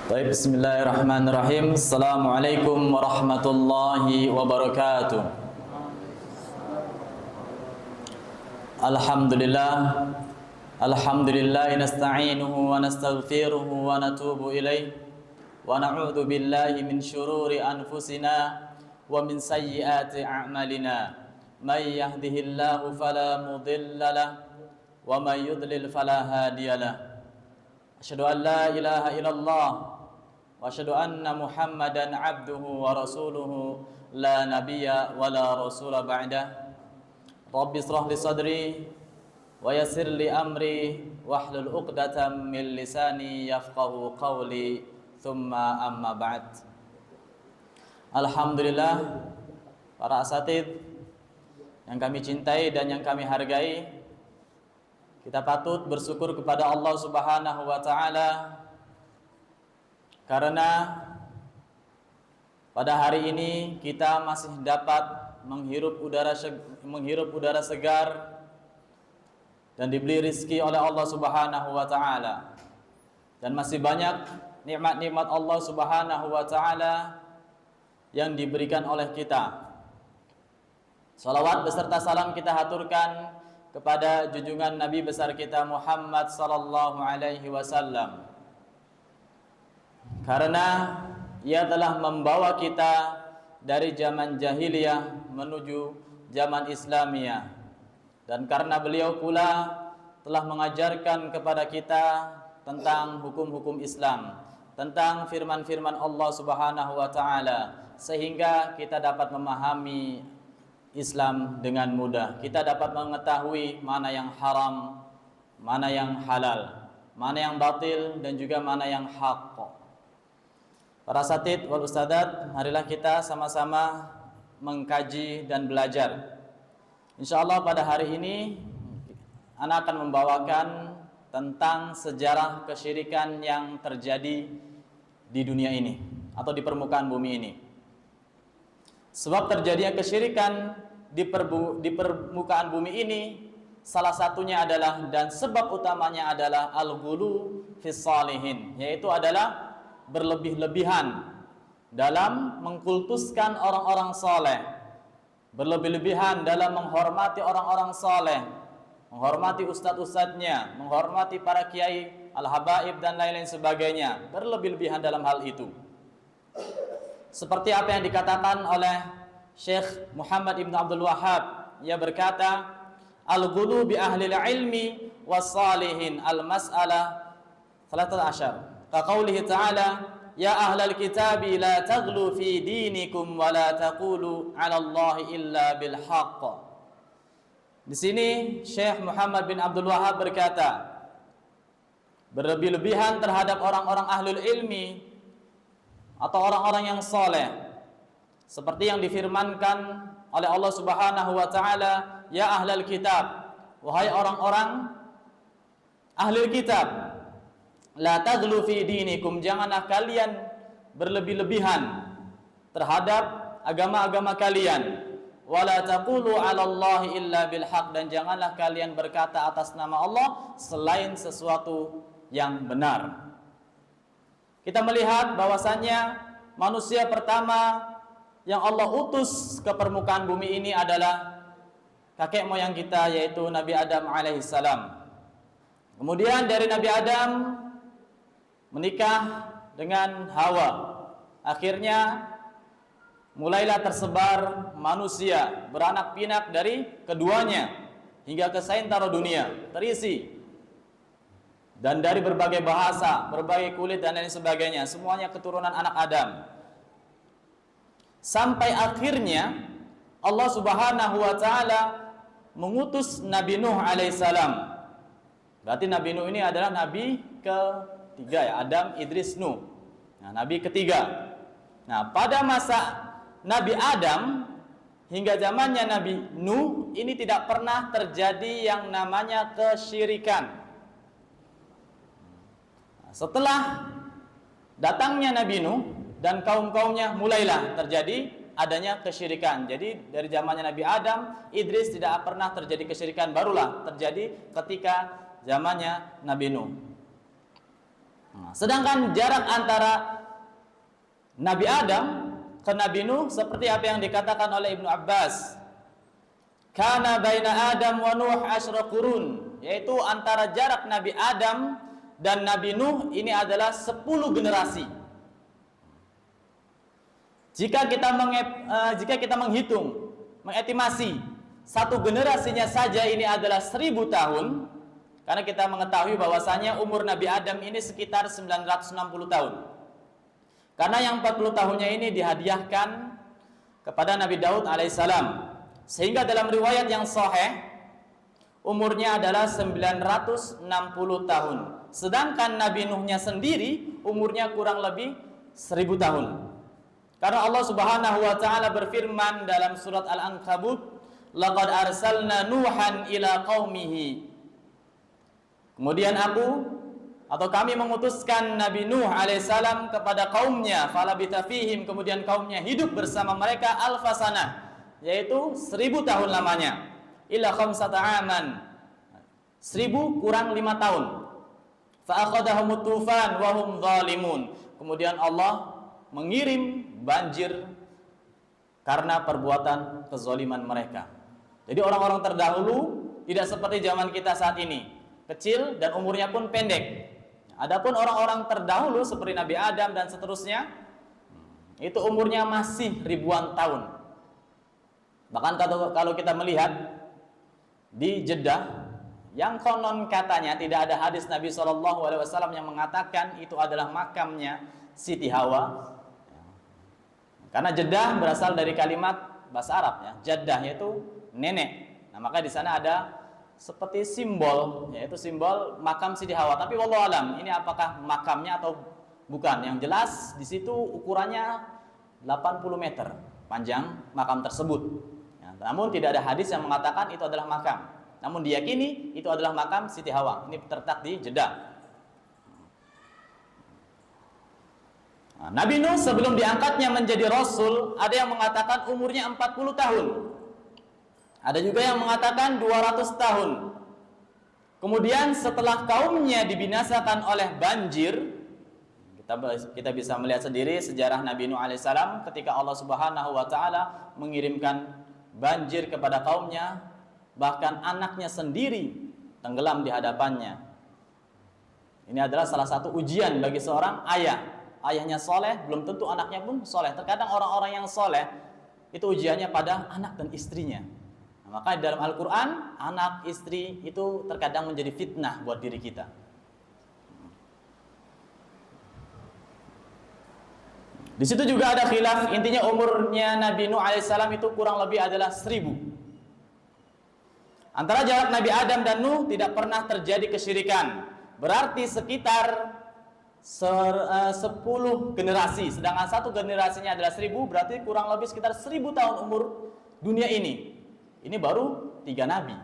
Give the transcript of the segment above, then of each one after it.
Baik, bismillahirrahmanirrahim. Assalamualaikum warahmatullahi wabarakatuh. Alhamdulillah. Alhamdulillah nasta'inuhu wa nastaghfiruhu wa natubu ilaih. Wa na'udzu billahi min syururi anfusina wa min sayyiati a'malina. May yahdihillahu fala mudilla lahu wa may yudlil fala hadiya lahu. Asyhadu an la ilaha illallah wa asyhadu anna Muhammadan abduhu wa rasuluhu la nabiyya wa la rasula ba'dah. Rabbi israh li sadri wa yassir li amri wahlul 'uqdatam min lisani yafqahu qawli thumma amma ba'd. Alhamdulillah, para asatidz yang kami cintai dan yang kami hargai, kita patut bersyukur kepada Allah Subhanahu wa taala karena pada hari ini kita masih dapat menghirup udara segar dan diberi rizki oleh Allah Subhanahu wa taala. Dan masih banyak nikmat-nikmat Allah Subhanahu wa taala yang diberikan oleh kita. Salawat beserta salam kita haturkan kepada junjungan Nabi besar kita Muhammad sallallahu alaihi wasallam, karena ia telah membawa kita dari zaman jahiliyah menuju zaman Islamiyah, dan karena beliau pula telah mengajarkan kepada kita tentang hukum-hukum Islam, tentang firman-firman Allah Subhanahu wa taala, sehingga kita dapat memahami Islam dengan mudah. Kita dapat mengetahui mana yang haram, mana yang halal, mana yang batil, dan juga mana yang hak. Para asatidz wal ustadzat, marilah kita sama-sama mengkaji dan belajar. Insyaallah pada hari ini ana akan membawakan tentang sejarah kesyirikan yang terjadi di dunia ini atau di permukaan bumi ini. Sebab terjadinya kesyirikan di permukaan bumi ini salah satunya adalah, dan sebab utamanya adalah al-ghulu fis salihin, yaitu adalah berlebih-lebihan dalam mengkultuskan orang-orang saleh, berlebih-lebihan dalam menghormati orang-orang saleh, menghormati ustadz-ustadznya, menghormati para kiai, al-habaib dan lain-lain sebagainya, berlebih-lebihan dalam hal itu. Seperti apa yang dikatakan oleh Syekh Muhammad Ibn Abdul Wahhab, ia berkata, al-ghulu bi ahli ilmi was-salihin al-mas'alah 13. Kaqaulihi ta'ala, ya ahlal kitabi la taghlu fi dinikum wa la taqulu 'ala Allahi illa bil haqq. Di sini Syekh Muhammad bin Abdul Wahhab berkata, berlebih-lebihan terhadap orang-orang ahlul ilmi atau orang-orang yang soleh, seperti yang difirmankan oleh Allah Subhanahu wa taala, ya ahlal kitab, wahai orang-orang ahli kitab, la taghlu fi dinikum, janganlah kalian berlebih-lebihan terhadap agama-agama kalian, wala taqulu 'ala Allahi illa bil haqq, dan janganlah kalian berkata atas nama Allah selain sesuatu yang benar. Kita melihat bahwasannya manusia pertama yang Allah utus ke permukaan bumi ini adalah kakek moyang kita, yaitu Nabi Adam alaihissalam. Kemudian dari Nabi Adam menikah dengan Hawa. Akhirnya mulailah tersebar manusia beranak pinak dari keduanya hingga ke seantero dunia terisi, dan dari berbagai bahasa, berbagai kulit dan lain sebagainya, semuanya keturunan anak Adam. Sampai akhirnya Allah Subhanahu wa taala mengutus Nabi Nuh alaihissalam. Berarti Nabi Nuh ini adalah nabi ketiga, ya, Adam, Idris, Nuh. Nah, nabi ketiga. Nah, pada masa Nabi Adam hingga zamannya Nabi Nuh ini tidak pernah terjadi yang namanya kesyirikan. Setelah datangnya Nabi Nuh dan kaum-kaumnya, mulailah terjadi adanya kesyirikan. Jadi dari zamannya Nabi Adam, Idris tidak pernah terjadi kesyirikan, barulah terjadi ketika zamannya Nabi Nuh. Sedangkan jarak antara Nabi Adam ke Nabi Nuh seperti apa yang dikatakan oleh Ibnu Abbas, kana baina Adam wa Nuh asyra qurun, yaitu antara jarak Nabi Adam dan Nabi Nuh ini adalah 10 generasi. Jika kita menghitung, mengestimasi satu generasinya saja ini adalah 1000 tahun, karena kita mengetahui bahwasanya umur Nabi Adam ini sekitar 960 tahun. Karena yang 40 tahunnya ini dihadiahkan kepada Nabi Daud alaihissalam. Sehingga dalam riwayat yang sahih umurnya adalah 960 tahun. Sedangkan Nabi Nuhnya sendiri umurnya kurang lebih 1000 tahun. Karena Allah Subhanahu wa taala berfirman dalam surat Al-Ankabut, "Laqad arsalna Nuhan ila qaumihi." Kemudian kami mengutuskan Nabi Nuh alaihissalam kepada kaumnya, falabitha fihim, kemudian kaumnya hidup bersama mereka alfasanah, yaitu 1000 tahun lamanya, illa khamsata aman, 1000 kurang 5 tahun. Fa akhadahumut tufan wa hum zalimun. Kemudian Allah mengirim banjir karena perbuatan kezaliman mereka. Jadi orang-orang terdahulu tidak seperti zaman kita saat ini, kecil dan umurnya pun pendek. Adapun orang-orang terdahulu seperti Nabi Adam dan seterusnya, itu umurnya masih ribuan tahun. Bahkan kalau kita melihat di Jeddah, yang konon katanya tidak ada hadis Nabi SAW yang mengatakan itu adalah makamnya Siti Hawa. Karena Jeddah berasal dari kalimat bahasa Arab, ya. Jeddah yaitu nenek. Nah, maka di sana ada seperti simbol, yaitu simbol makam Siti Hawa. Tapi wallahu alam, ini apakah makamnya atau bukan? Yang jelas di situ ukurannya 80 meter panjang makam tersebut. Ya, namun tidak ada hadis yang mengatakan itu adalah makam. Namun diyakini itu adalah makam Siti Hawa. Ini terletak di Jeddah. Nah, Nabi Nuh sebelum diangkatnya menjadi Rasul, ada yang mengatakan umurnya 40 tahun. Ada juga yang mengatakan 200 tahun. Kemudian setelah kaumnya dibinasakan oleh banjir, kita bisa melihat sendiri sejarah Nabi Nuh alaihissalam ketika Allah Subhanahu wa taala mengirimkan banjir kepada kaumnya, bahkan anaknya sendiri tenggelam di hadapannya. Ini adalah salah satu ujian bagi seorang ayah. Ayahnya soleh, belum tentu anaknya pun soleh. Terkadang orang-orang yang soleh itu ujiannya pada anak dan istrinya. Nah, maka dalam Al-Quran, anak, istri itu terkadang menjadi fitnah buat diri kita. Di situ juga ada khilaf. Intinya umurnya Nabi Nuh alaihissalam itu kurang lebih adalah 1000. Antara jarak Nabi Adam dan Nuh tidak pernah terjadi kesyirikan. Berarti sekitar 10 generasi. Sedangkan satu generasinya adalah 1000, berarti kurang lebih sekitar 1000 tahun umur dunia ini. Ini baru 3 nabi.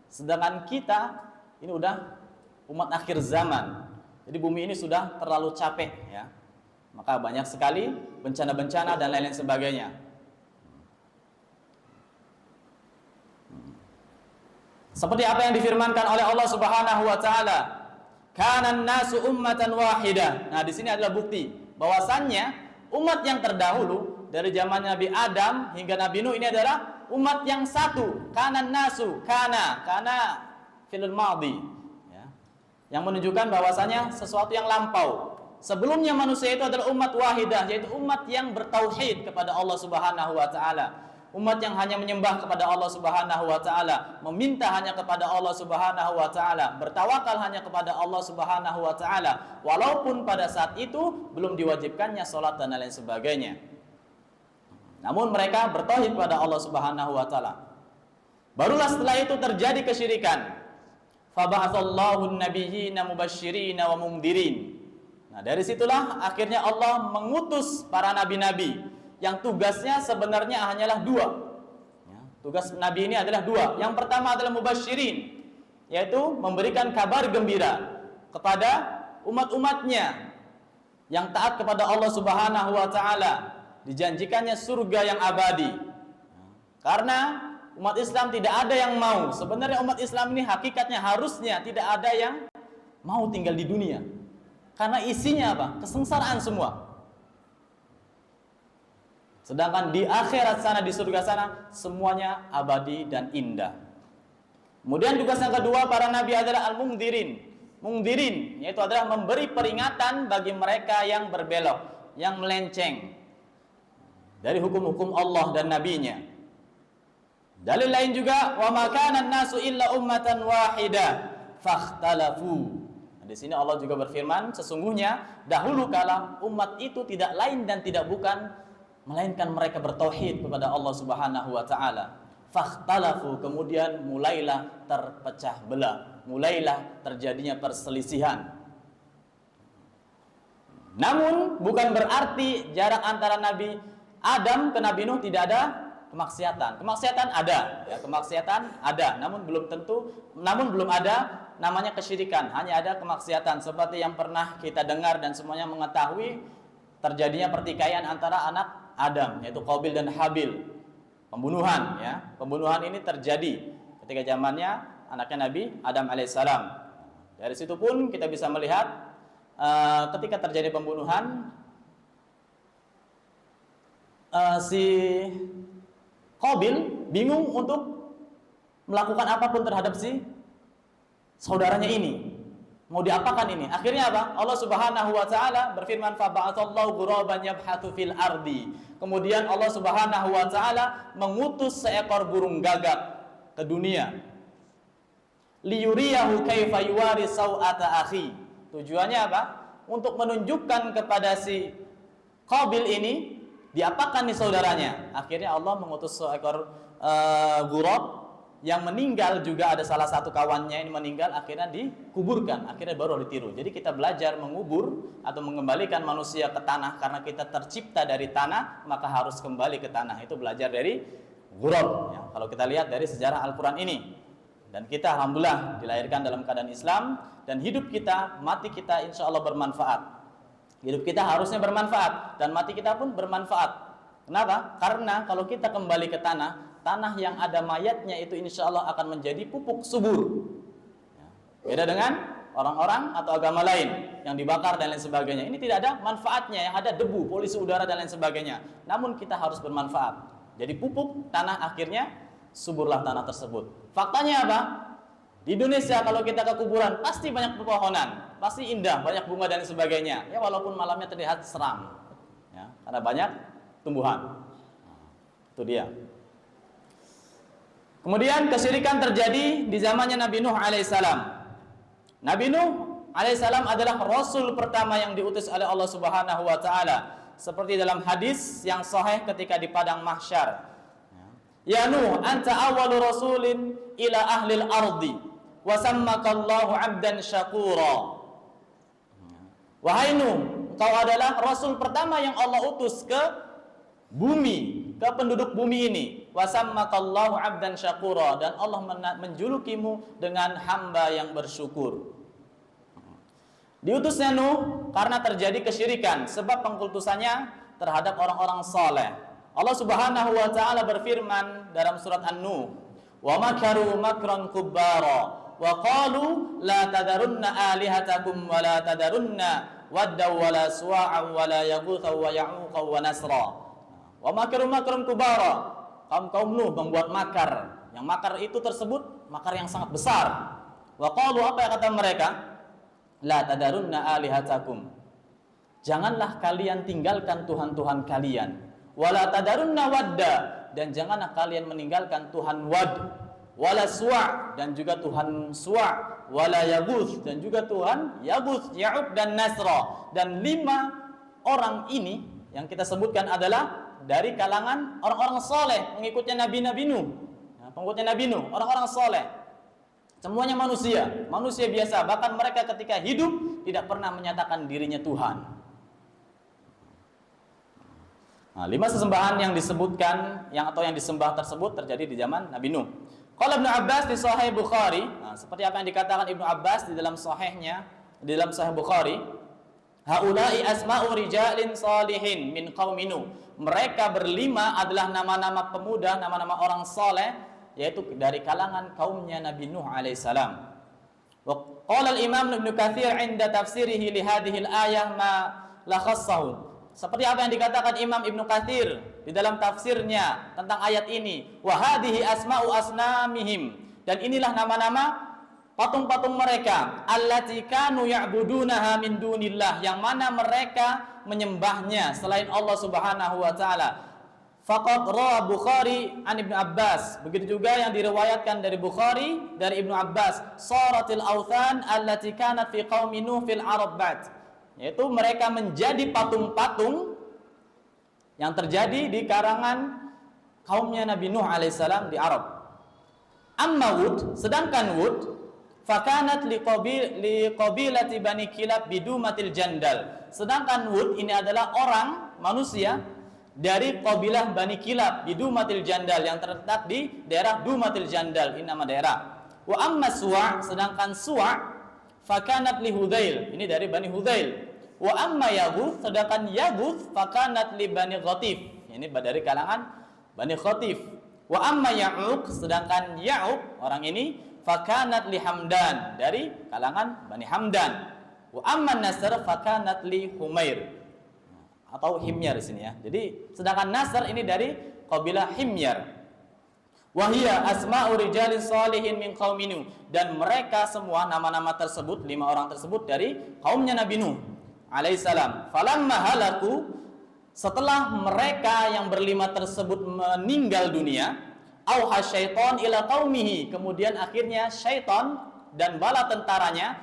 Sedangkan kita ini udah umat akhir zaman. Jadi bumi ini sudah terlalu capek, ya. Maka banyak sekali bencana-bencana dan lain-lain sebagainya. Seperti apa yang difirmankan oleh Allah Subhanahu wa taala, kanan nasu ummatan wahidah. Nah, di sini adalah bukti bahwasannya umat yang terdahulu dari zaman Nabi Adam hingga Nabi Nuh ini adalah umat yang satu. Kanan nasu, kana fi'il madhi, ya. Yang menunjukkan bahwasannya sesuatu yang lampau. Sebelumnya manusia itu adalah umat wahidah, yaitu umat yang bertauhid kepada Allah Subhanahu wa taala. Umat yang hanya menyembah kepada Allah Subhanahu wa taala, meminta hanya kepada Allah Subhanahu wa taala, bertawakal hanya kepada Allah Subhanahu wa taala, walaupun pada saat itu belum diwajibkannya salat dan lain sebagainya. Namun mereka bertauhid kepada Allah Subhanahu wa taala. Barulah setelah itu terjadi kesyirikan. Fa ba'atsallahu an-nabiyyina mubashshirina wa mundhirin. Nah, dari situlah akhirnya Allah mengutus para nabi-nabi yang tugasnya sebenarnya hanyalah 2. Ya, tugas nabi ini adalah 2. Yang pertama adalah mubasyirin, yaitu memberikan kabar gembira kepada umat-umatnya yang taat kepada Allah Subhanahu wa taala, dijanjikannya surga yang abadi. Karena umat Islam tidak ada yang mau. Sebenarnya umat Islam ini hakikatnya harusnya tidak ada yang mau tinggal di dunia. Karena isinya apa? Kesengsaraan semua. Sedangkan di akhirat sana, di surga sana, semuanya abadi dan indah. Kemudian tugas yang kedua para nabi adalah al-mungdirin. Mungdirin, yaitu adalah memberi peringatan bagi mereka yang berbelok, yang melenceng dari hukum-hukum Allah dan nabinya. Dalil lain juga, wa ma kana an-nasu illa ummatan wahidah fakhtalafu. Nah, di sini Allah juga berfirman, sesungguhnya dahulu kala umat itu tidak lain dan tidak bukan melainkan mereka bertauhid kepada Allah Subhanahu wa taala. Fakhtalafu, kemudian mulailah terpecah belah, mulailah terjadinya perselisihan. Namun bukan berarti jarak antara Nabi Adam ke Nabi Nuh tidak ada kemaksiatan. Kemaksiatan ada, ya, kemaksiatan ada, namun belum ada namanya kesyirikan, hanya ada kemaksiatan seperti yang pernah kita dengar dan semuanya mengetahui terjadinya pertikaian antara anak Adam, yaitu Qabil dan Habil. Pembunuhan, ya. Pembunuhan ini terjadi ketika zamannya anaknya Nabi Adam alaihissalam. Dari situ pun kita bisa melihat ketika terjadi pembunuhan, si Qabil bingung untuk melakukan apapun terhadap si saudaranya ini. Mau diapakan ini? Akhirnya apa? Allah Subhanahu wa taala berfirman, fa ba'atsallahu ghuraban yabhathu fil ardi. Kemudian Allah Subhanahu wa taala mengutus seekor burung gagak ke dunia. Liyuriyahu kaifa yuwari sau'ata akhi. Tujuannya apa? Untuk menunjukkan kepada si Qabil ini diapakan nih saudaranya. Akhirnya Allah mengutus seekor ghurab yang meninggal, juga ada salah satu kawannya ini meninggal, akhirnya dikuburkan, akhirnya baru ditiru. Jadi kita belajar mengubur atau mengembalikan manusia ke tanah, karena kita tercipta dari tanah, maka harus kembali ke tanah. Itu belajar dari ghurab, ya. Kalau kita lihat dari sejarah Al-Quran ini, dan kita alhamdulillah dilahirkan dalam keadaan Islam, dan hidup kita, mati kita insya Allah bermanfaat. Hidup kita harusnya bermanfaat, dan mati kita pun bermanfaat. Kenapa? Karena kalau kita kembali ke tanah yang ada mayatnya itu insya Allah akan menjadi pupuk subur. Beda dengan orang-orang atau agama lain yang dibakar dan lain sebagainya. Ini tidak ada manfaatnya, yang ada debu, polusi udara dan lain sebagainya. Namun kita harus bermanfaat. Jadi pupuk tanah, akhirnya suburlah tanah tersebut. Faktanya apa? Di Indonesia kalau kita ke kuburan pasti banyak pepohonan, pasti indah, banyak bunga dan lain sebagainya. Ya walaupun malamnya terlihat seram, ya, karena banyak tumbuhan. Itu dia. Kemudian kesyirikan terjadi di zamannya Nabi Nuh alaihissalam. Nabi Nuh alaihissalam adalah rasul pertama yang diutus oleh Allah Subhanahu wa taala. Seperti dalam hadis yang sahih ketika di padang mahsyar. Ya Nuh, anta awwalu rasulin ila ahlil ardi wa sammakallahu 'abdan syakura. Wahai Nuh, engkau adalah rasul pertama yang Allah utus ke bumi, ke penduduk bumi ini. Wasammakallahu 'abdan syakura, dan Allah menjulukimu dengan hamba yang bersyukur. Diutusnya Nuh karena terjadi kesyirikan, sebab pengkultusannya terhadap orang-orang saleh. Allah Subhanahu wa taala berfirman dalam surat An-Nuh, "Wa makaru makran kubbara wa qalu la tadarunna alihatakum wa la tadarunna wadda wa la suwa'a wa la yaghutha wa ya'uqa wa nasra." Wa makaru makran kubbara. Kaum Nuh membuat makar. Yang makar itu tersebut makar yang sangat besar. Wa qalu, apa yang kata mereka? La tadarunna alihatakum. Janganlah kalian tinggalkan Tuhan-Tuhan kalian. Wala tadarunna wadda, dan janganlah kalian meninggalkan Tuhan Wad. Wala Suwa, dan juga Tuhan Suwa. Wala Yaguth, dan juga Tuhan Yaguth, Ya'uq dan Nasra. Dan 5 orang ini yang kita sebutkan adalah dari kalangan orang-orang soleh, mengikutnya Nabi Nuh, pengikutnya Nabi Nuh, orang-orang soleh. Semuanya manusia biasa. Bahkan mereka ketika hidup tidak pernah menyatakan dirinya Tuhan. Nah, 5 sesembahan yang disebutkan, yang disembah tersebut terjadi di zaman Nabi Nuh. Qala Ibnu Abbas di Sahih Bukhari, seperti apa yang dikatakan Ibnu Abbas di dalam sahihnya, di dalam Sahih Bukhari, haula'i asma'u rijalin salihin min qaumi Nuh. Mereka berlima adalah nama-nama pemuda, nama-nama orang saleh, yaitu dari kalangan kaumnya Nabi Nuh alaihissalam. Wa qala al-Imam Ibnu Katsir 'inda tafsirihi li hadhihi al-ayah ma lakhassahu. Seperti apa yang dikatakan Imam Ibnu Katsir di dalam tafsirnya tentang ayat ini, wa hadhihi asma'u asnamihim, dan inilah nama-nama patung-patung mereka, allati kanu ya'budunaha min dunillah, yang mana mereka menyembahnya selain Allah Subhanahu wa taala. Faqad rawa Bukhari an Ibnu Abbas, begitu juga yang diriwayatkan dari Bukhari dari Ibnu Abbas, saratil authan allati kanat fi qaumi Nuh fil Arab ba'd, yaitu mereka menjadi patung-patung yang terjadi di karangan kaumnya Nabi Nuh alaihissalam di Arab. Amma Wud, sedangkan Wud, fakanat liqabilati Bani Kilab bidumatil jandal. Sedangkan Wud ini adalah orang manusia dari kabilah Bani Kilab bidumatil jandal, yang terletak di daerah Dumatil Jandal, ini nama daerah. Wa amma Suwa', sedangkan Suwa' fakanat li Hudzail, ini dari Bani Hudzail. Wa amma Yaguth, sedangkan Yaguth fakanat li Bani Ghatif, ini dari kalangan Bani Ghatif. Wa amma Ya'uq, sedangkan Ya'uq orang ini fakanat li Hamdan, dari kalangan Bani Hamdan. Wa amma Nasr fakanat li Humair, atau Himyar di sini ya. Jadi sedangkan Nasr ini dari kabilah Himyar. Wahia asma'u rijalin salihin min qaumi Nuh, dan mereka semua nama-nama tersebut, 5 orang tersebut dari kaumnya Nabi Nuh alaihissalam. Falamma halaku, setelah mereka yang berlima tersebut meninggal dunia, auha syaitan ila qaumihi, kemudian akhirnya syaitan dan bala tentaranya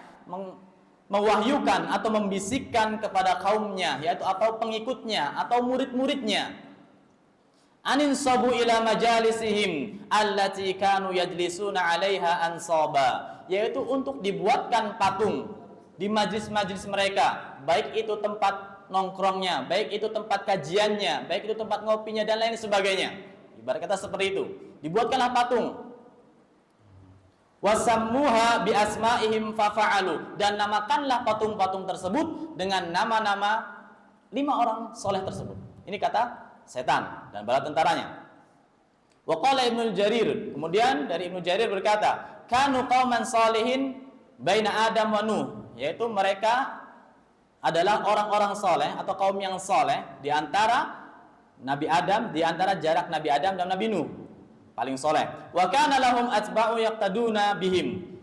mewahyukan atau membisikkan kepada kaumnya, yaitu atau pengikutnya atau murid-muridnya, anin sabu ila majalisihim allati kanu yajlisuna 'alaiha ansaba, yaitu untuk dibuatkan patung di majlis-majlis mereka, baik itu tempat nongkrongnya, baik itu tempat kajiannya, baik itu tempat ngopinya dan lain sebagainya. Ibarat kata seperti itu, dibuatkanlah patung. Wasammuha bi asma'ihim fafa'alu, dan namakanlah patung-patung tersebut dengan nama-nama 5 orang soleh tersebut. Ini kata setan dan bala tentaranya. Wa qala Ibnu Jarir, kemudian dari Ibnu Jarir berkata, kanu qauman salihin baina Adam wa Nuh, yaitu mereka adalah orang-orang soleh atau kaum yang soleh di antara Nabi Adam, di antara jarak Nabi Adam dan Nabi Nuh, paling soleh. Wa kana lahum atba'u yaqtaduna bihim,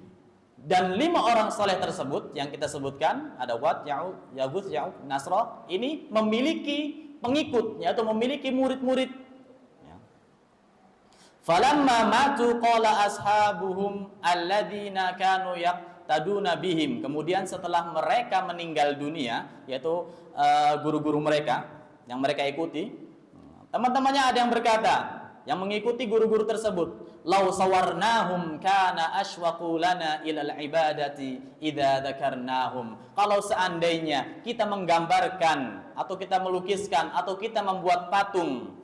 dan 5 orang soleh tersebut yang kita sebutkan, ada Wad, Yaguth, Ya'uq, Nasra, ini memiliki pengikut, yaitu memiliki murid-murid. Falamma matu qala ashabuhum alladzina kanu yaqtaduna bihim, kemudian setelah mereka meninggal dunia, yaitu guru-guru mereka yang mereka ikuti, teman-temannya ada yang berkata, yang mengikuti guru-guru tersebut, lau sawarnahum kana ashwaqu lana ilal ibadati idza dzakarnahum, kalau seandainya kita menggambarkan atau kita melukiskan atau kita membuat patung,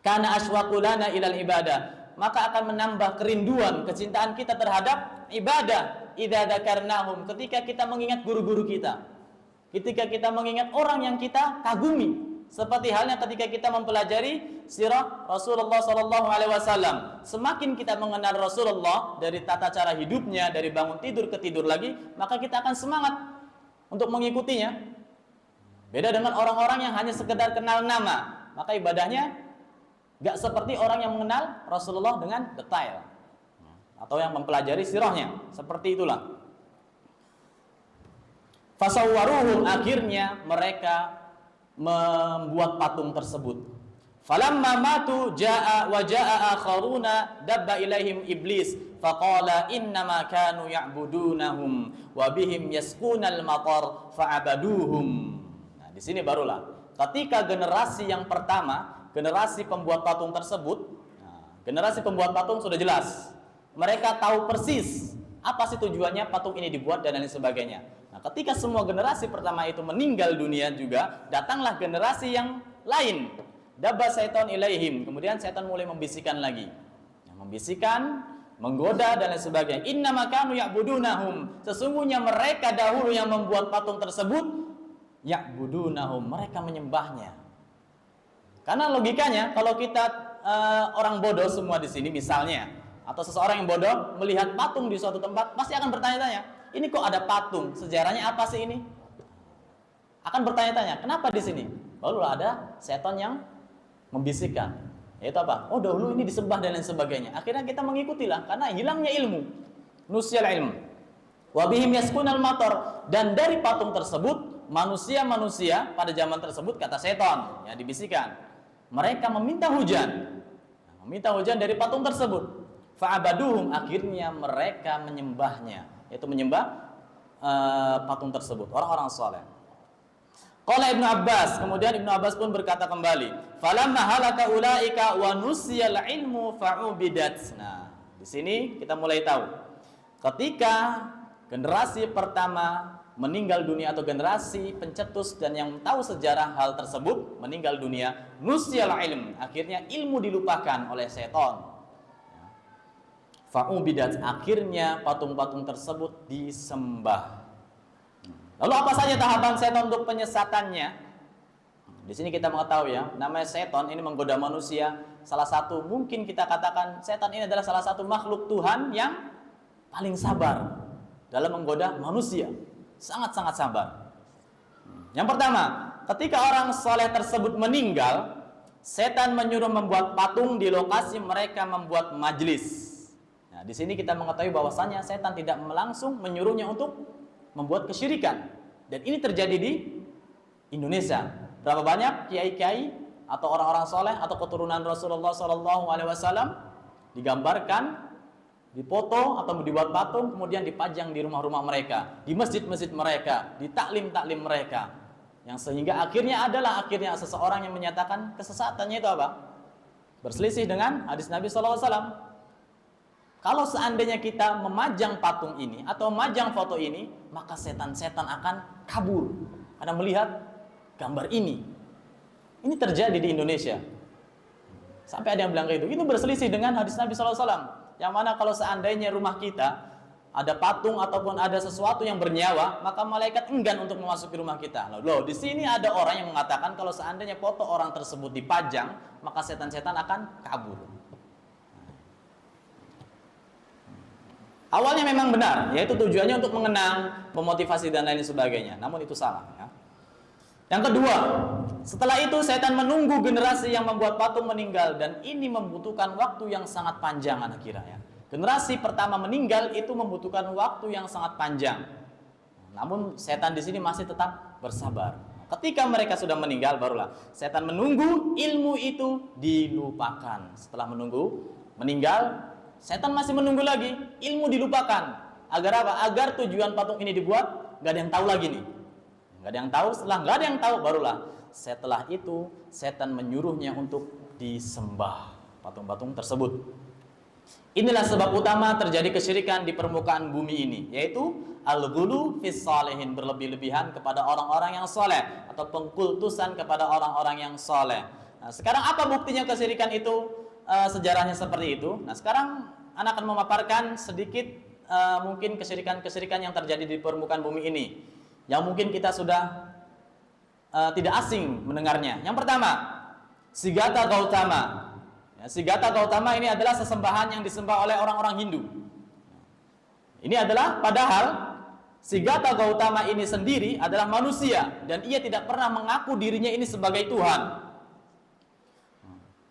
kana ashwaqu lana ilal ibadah, maka akan menambah kerinduan, kecintaan kita terhadap ibadah, idza dzakarnahum, ketika kita mengingat guru-guru kita, ketika kita mengingat orang yang kita kagumi. Seperti halnya ketika kita mempelajari sirah Rasulullah SAW, semakin kita mengenal Rasulullah dari tata cara hidupnya, dari bangun tidur ke tidur lagi, maka kita akan semangat untuk mengikutinya. Beda dengan orang-orang yang hanya sekedar kenal nama, maka ibadahnya gak seperti orang yang mengenal Rasulullah dengan detail, atau yang mempelajari sirahnya. Seperti itulah. Fasawwaruhum, akhirnya mereka membuat patung tersebut. Falamma matu jaa wa jaa akharuna dabba ilaihim iblis faqala innama kanu ya'budunahum wa bihim yasqunal matar fa'abaduhum. Nah, di sini barulah ketika generasi yang pertama, generasi pembuat patung tersebut, generasi pembuat patung sudah jelas. Mereka tahu persis apa sih tujuannya patung ini dibuat dan lain sebagainya. Nah, ketika semua generasi pertama itu meninggal dunia juga, datanglah generasi yang lain. Dabba syaitan ilaihim, kemudian setan mulai membisikkan lagi. Membisikkan, menggoda dan lain sebagainya. Innama kanu ya'budunahum, sesungguhnya mereka dahulu yang membuat patung tersebut, ya'budunahum, mereka menyembahnya. Karena logikanya kalau kita orang bodoh semua di sini misalnya, atau seseorang yang bodoh melihat patung di suatu tempat pasti akan bertanya-tanya, ini kok ada patung, sejarahnya apa sih ini? Akan bertanya-tanya, kenapa di sini? Lalu ada setan yang membisikkan, yaitu apa? Oh, dahulu ini disembah dan lain sebagainya. Akhirnya kita mengikutilah karena hilangnya ilmu. Nusyal ilmu. Wa bihim yaskunal matar, dan dari patung tersebut manusia-manusia pada zaman tersebut, kata setan, ya dibisikkan, mereka meminta hujan. Meminta hujan dari patung tersebut. Fa'abaduhum, akhirnya mereka menyembahnya, yaitu menyembah patung tersebut, orang-orang saleh. Qala Ibnu Abbas, kemudian Ibnu Abbas pun berkata kembali, falamma halaka ulaika wa nusiyal ilmu fa'ubidat. Nah, di sini kita mulai tahu, ketika generasi pertama meninggal dunia atau generasi pencetus dan yang tahu sejarah hal tersebut meninggal dunia, nusiyal ilm, akhirnya ilmu dilupakan oleh setan. Fa'ubidat, akhirnya patung-patung tersebut disembah. Lalu apa saja tahapan setan untuk penyesatannya? Di sini kita mengetahui ya, namanya setan ini menggoda manusia. Salah satu mungkin kita katakan setan ini adalah salah satu makhluk Tuhan yang paling sabar dalam menggoda manusia. Sangat-sangat sabar. Yang pertama, ketika orang soleh tersebut meninggal, setan menyuruh membuat patung di lokasi mereka membuat majlis. Nah, di sini kita mengetahui bahwasanya setan tidak langsung menyuruhnya untuk membuat kesyirikan, dan ini terjadi di Indonesia. Berapa banyak kiai-kiai atau orang-orang soleh atau keturunan Rasulullah SAW digambarkan, dipoto atau dibuat patung, kemudian dipajang di rumah-rumah mereka, di masjid-masjid mereka, di taklim-taklim mereka, yang sehingga akhirnya seseorang yang menyatakan kesesatannya itu apa? Berselisih dengan hadis Nabi SAW. Kalau seandainya kita memajang patung ini atau memajang foto ini, maka setan-setan akan kabur karena melihat gambar ini. Ini terjadi di Indonesia. Sampai ada yang bilang kayak itu berselisih dengan hadis Nabi SAW. Yang mana kalau seandainya rumah kita ada patung ataupun ada sesuatu yang bernyawa, maka malaikat enggan untuk memasuki rumah kita. Loh, di sini ada orang yang mengatakan kalau seandainya foto orang tersebut dipajang, maka setan-setan akan kabur. Awalnya memang benar, yaitu tujuannya untuk mengenang, memotivasi dan lain sebagainya. Namun itu salah. Ya. Yang kedua, setelah itu setan menunggu generasi yang membuat patung meninggal, dan ini membutuhkan waktu yang sangat panjang akhirnya. Ya. Generasi pertama meninggal itu membutuhkan waktu yang sangat panjang. Namun setan di sini masih tetap bersabar. Ketika mereka sudah meninggal, barulah setan menunggu ilmu itu dilupakan. Setelah menunggu meninggal, setan masih menunggu lagi, ilmu dilupakan. Agar apa? Agar tujuan patung ini dibuat, gak ada yang tahu lagi nih. Gak ada yang tahu, setelah gak ada yang tahu, barulah setelah itu setan menyuruhnya untuk disembah patung-patung tersebut. Inilah sebab utama terjadi kesyirikan di permukaan bumi ini, yaitu al-ghulu fis salihin, berlebih-lebihan kepada orang-orang yang soleh, atau pengkultusan kepada orang-orang yang soleh. Nah, sekarang apa buktinya kesyirikan itu? Sejarahnya seperti itu. Nah, sekarang Anda akan memaparkan sedikit mungkin kesyirikan-kesyirikan yang terjadi di permukaan bumi ini, yang mungkin kita sudah tidak asing mendengarnya. Yang pertama, Siddhartha Gautama. Ya, Siddhartha Gautama ini adalah sesembahan yang disembah oleh orang-orang Hindu. Ini adalah padahal Siddhartha Gautama ini sendiri adalah manusia dan ia tidak pernah mengaku dirinya ini sebagai Tuhan.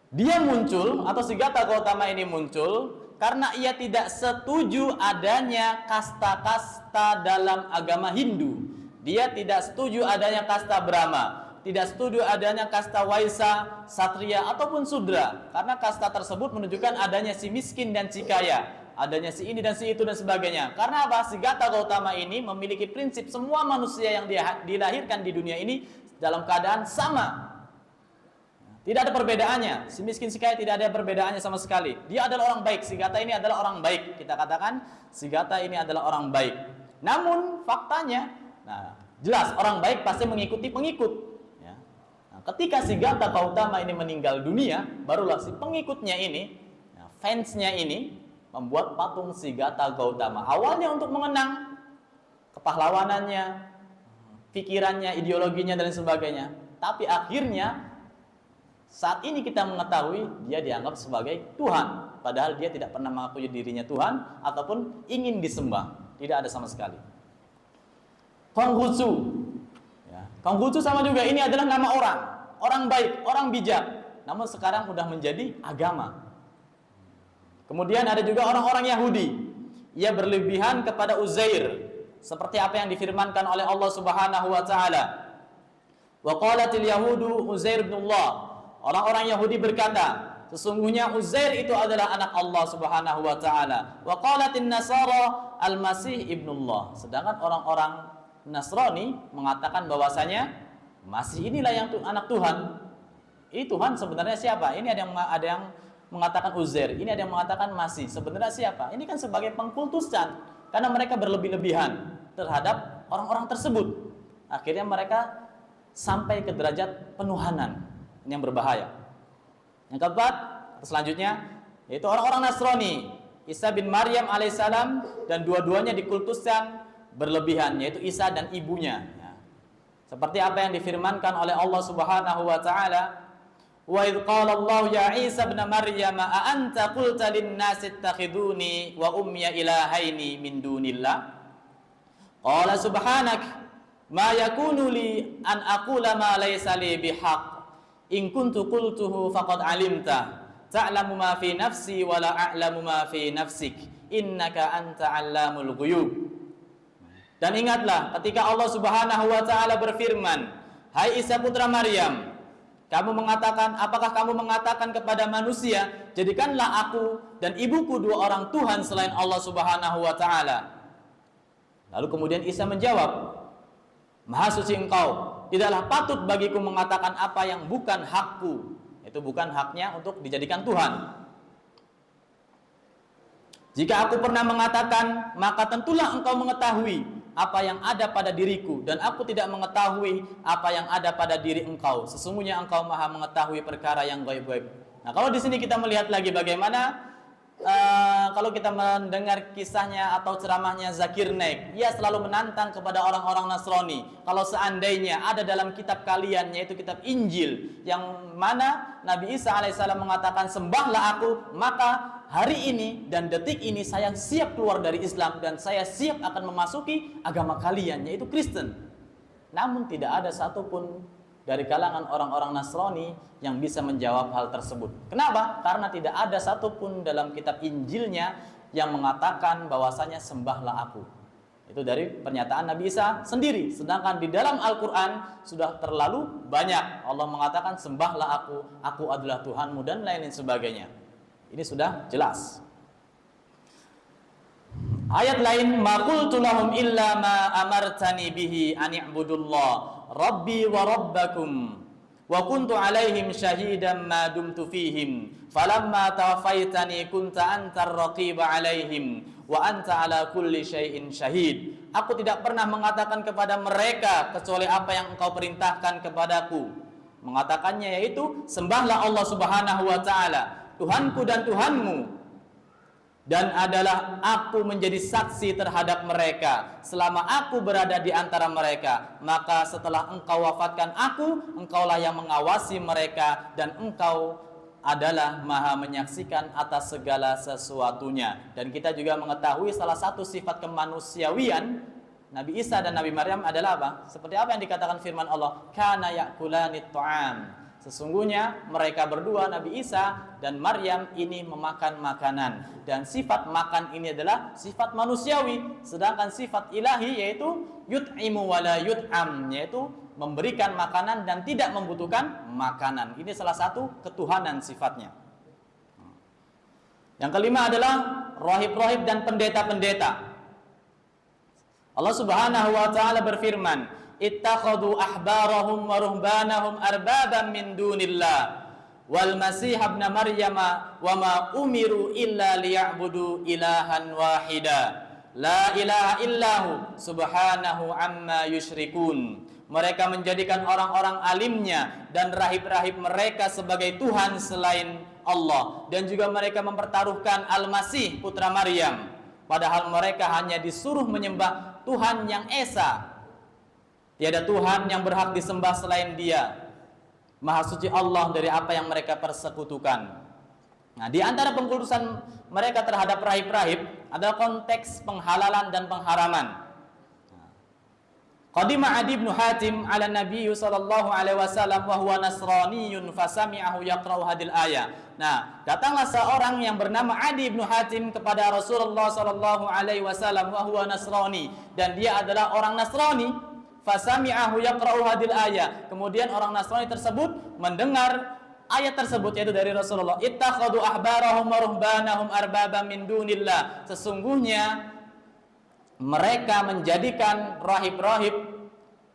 Dia muncul, atau Siddhartha Gautama ini muncul karena ia tidak setuju adanya kasta-kasta dalam agama Hindu. Dia tidak setuju adanya kasta Brahma, tidak setuju adanya kasta Waisa, Satria ataupun Sudra, karena kasta tersebut menunjukkan adanya si miskin dan si kaya, adanya si ini dan si itu dan sebagainya. Karena apa? Siddhartha Gautama ini memiliki prinsip semua manusia yang dilahirkan di dunia ini dalam keadaan sama. Tidak ada perbedaannya. Si miskin, si kaya tidak ada perbedaannya sama sekali. Dia adalah orang baik. Siddhartha ini adalah orang baik. Kita katakan Siddhartha ini adalah orang baik. Namun faktanya, jelas orang baik pasti mengikuti pengikut. Ya. Nah, ketika Siddhartha Gautama ini meninggal dunia, barulah si pengikutnya ini, fansnya ini membuat patung Siddhartha Gautama. Awalnya untuk mengenang kepahlawanannya, pikirannya, ideologinya dan sebagainya. Tapi akhirnya saat ini kita mengetahui dia dianggap sebagai Tuhan. padahal dia tidak pernah mengakui dirinya Tuhan ataupun ingin disembah. Tidak ada sama sekali. Konghucu, ya. Konghucu sama juga, ini adalah nama orang baik, orang bijak, namun sekarang sudah menjadi agama. Kemudian ada juga orang-orang Yahudi, ia berlebihan kepada Uzair, seperti apa yang difirmankan oleh Allah Subhanahu wa taala. Wa qalatil yahudu Uzair ibnullah. Orang-orang Yahudi berkata, sesungguhnya Uzair itu adalah anak Allah Subhanahu wa taala. Wa qalatin nasara al-masih ibnullah. Sedangkan orang-orang Nasrani mengatakan bahwasanya Masih inilah yang anak Tuhan. Ini Tuhan sebenarnya siapa? Ini ada yang mengatakan Uzair, ini ada yang mengatakan Masih. Sebenarnya siapa? Ini kan sebagai pengkultusan, karena mereka berlebih-lebihan terhadap orang-orang tersebut. Akhirnya mereka sampai ke derajat penuhanan yang berbahaya. Yang keempat, selanjutnya, yaitu orang-orang Nasrani, Isa bin Maryam alaihissalam, dan dua-duanya dikultuskan berlebihan, yaitu Isa dan ibunya. Seperti apa yang difirmankan oleh Allah Subhanahu wa taala, wa idz qala Allah ya Isa ibn Maryam a anta qulta lin-nasi ittakhiduni wa ummiya ilahaini min dunillah qala subhanak ma yakunu li an aqula ma laysa li bihaq in kuntu qultuhu faqad alimta ta'lamu ma fi nafsi wa la a'lamu ma fi nafsik innaka anta 'allamul ghuyub. Dan ingatlah ketika Allah Subhanahu wa taala berfirman, "Hai Isa putra Maryam, kamu mengatakan, apakah kamu mengatakan kepada manusia, jadikanlah aku dan ibuku dua orang Tuhan selain Allah Subhanahu wa taala?" Lalu kemudian Isa menjawab, "Maha suci engkau, tidaklah patut bagiku mengatakan apa yang bukan hakku." Itu bukan haknya untuk dijadikan Tuhan. Jika aku pernah mengatakan, maka tentulah engkau mengetahui apa yang ada pada diriku, dan aku tidak mengetahui apa yang ada pada diri engkau. Sesungguhnya engkau maha mengetahui perkara yang gaib-gaib. Nah, kalau di sini kita melihat lagi bagaimana kalau kita mendengar kisahnya atau ceramahnya Zakir Naik, ia selalu menantang kepada orang-orang Nasrani. Kalau seandainya ada dalam kitab kalian, yaitu kitab Injil, yang mana Nabi Isa alaihissalam mengatakan sembahlah aku, maka hari ini dan detik ini saya siap keluar dari Islam dan saya siap akan memasuki agama kalian, yaitu Kristen. Namun tidak ada satupun dari kalangan orang-orang Nasrani yang bisa menjawab hal tersebut. Kenapa? Karena tidak ada satupun dalam kitab Injilnya yang mengatakan bahwasanya sembahlah aku. Itu dari pernyataan Nabi Isa sendiri. Sedangkan di dalam Al-Quran sudah terlalu banyak Allah mengatakan sembahlah aku adalah Tuhanmu, dan lain-lain sebagainya. Ini sudah jelas. Ayat lain, ma qultu lahum illa ma amartani bihi an i'budullah rabbi wa rabbakum wa kuntu alaihim syahidan ma dumtu fihim falamma tawafaitani kunta antar raqiba alaihim wa anta ala kulli syai'in syahid. Aku tidak pernah mengatakan kepada mereka kecuali apa yang engkau perintahkan kepadaku. Mengatakannya yaitu sembahlah Allah Subhanahu wa taala, Tuhanku dan Tuhanmu, dan adalah aku menjadi saksi terhadap mereka selama aku berada di antara mereka. Maka setelah engkau wafatkan aku, engkaulah yang mengawasi mereka, dan engkau adalah maha menyaksikan atas segala sesuatunya. Dan kita juga mengetahui salah satu sifat kemanusiawian Nabi Isa dan Nabi Maryam adalah apa? Seperti apa yang dikatakan firman Allah, kana ya'kulanit ta'am. Sesungguhnya mereka berdua, Nabi Isa dan Maryam, ini memakan makanan. Dan sifat makan ini adalah sifat manusiawi. Sedangkan sifat ilahi yaitu yut'imu wa la yut'am, yaitu memberikan makanan dan tidak membutuhkan makanan. Ini salah satu ketuhanan sifatnya. Yang kelima adalah rahib-rahib dan pendeta-pendeta. Allah Subhanahu wa taala berfirman, ittakhadhu ahbarahum wa ruhbanahum arbaban min dunillah wal masih ibn maryam wa ma umiru illa liya'budu ilahan wahida la ilaha illahu subhanahu amma yusyrikun. Mereka menjadikan orang-orang alimnya dan rahib-rahib mereka sebagai Tuhan selain Allah, dan juga mereka mempertaruhkan Al-Masih putra Maryam, padahal mereka hanya disuruh menyembah Tuhan yang esa. Tiada Tuhan yang berhak disembah selain Dia. Maha suci Allah dari apa yang mereka persekutukan. Nah, di antara pengkultusan mereka terhadap rahib-rahib adalah konteks penghalalan dan pengharaman. Qadima Adi bin Hatim ala Nabi sallallahu alaihi wasallam wa huwa nasraniyun fasami'ahu yaqra'u hadil ayah. Nah, datanglah seorang yang bernama Adi bin Hatim kepada Rasulullah sallallahu alaihi wasallam wa huwa nasrani, dan dia adalah orang Nasrani. Fasami'ahu yaqra'u hadil ayah. Kemudian orang Nasrani tersebut mendengar ayat tersebut, yaitu dari Rasulullah. Ittakhadhu ahbarahum wa ruhbanahum arbaba min dunillah. Sesungguhnya mereka menjadikan rahib-rahib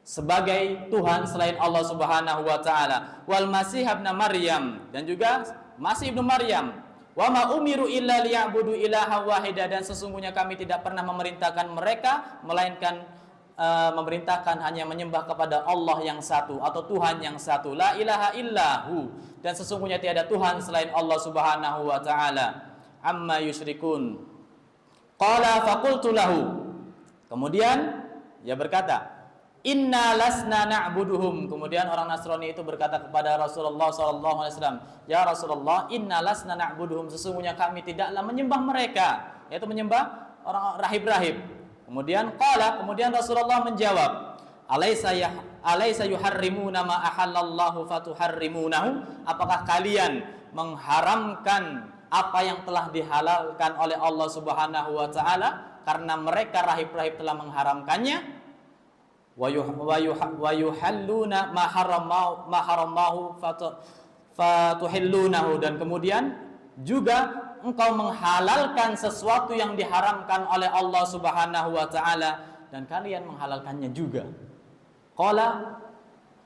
sebagai Tuhan selain Allah Subhanahu wa taala. Wal Masih ibn Maryam, dan juga Masih ibn Maryam. Wa ma umiru illa liya'budu ilaha wahida, dan sesungguhnya kami tidak pernah memerintahkan mereka melainkan memerintahkan hanya menyembah kepada Allah yang satu atau Tuhan yang satu. La ilaha illahu, dan sesungguhnya tiada Tuhan selain Allah Subhanahu wa taala. Amma yusyrikun. Qala faqultu lahu. Kemudian dia berkata, inna lasna na'buduhum. Kemudian orang Nasrani itu berkata kepada Rasulullah sallallahu alaihi wasallam, ya Rasulullah, inna lasna na'buduhum, sesungguhnya kami tidaklah menyembah mereka, yaitu menyembah orang rahib-rahib. Kemudian Rasulullah menjawab, alaysa yuharrimuna ma ahallallahu fatuharrimunahu. Apakah kalian mengharamkan apa yang telah dihalalkan oleh Allah Subhanahu wa taala, karena mereka rahib-rahib telah mengharamkannya. Wa yuhalluna ma haramahu fatuhillunahu, dan kemudian juga engkau menghalalkan sesuatu yang diharamkan oleh Allah Subhanahu wa taala, dan kalian menghalalkannya juga. Qala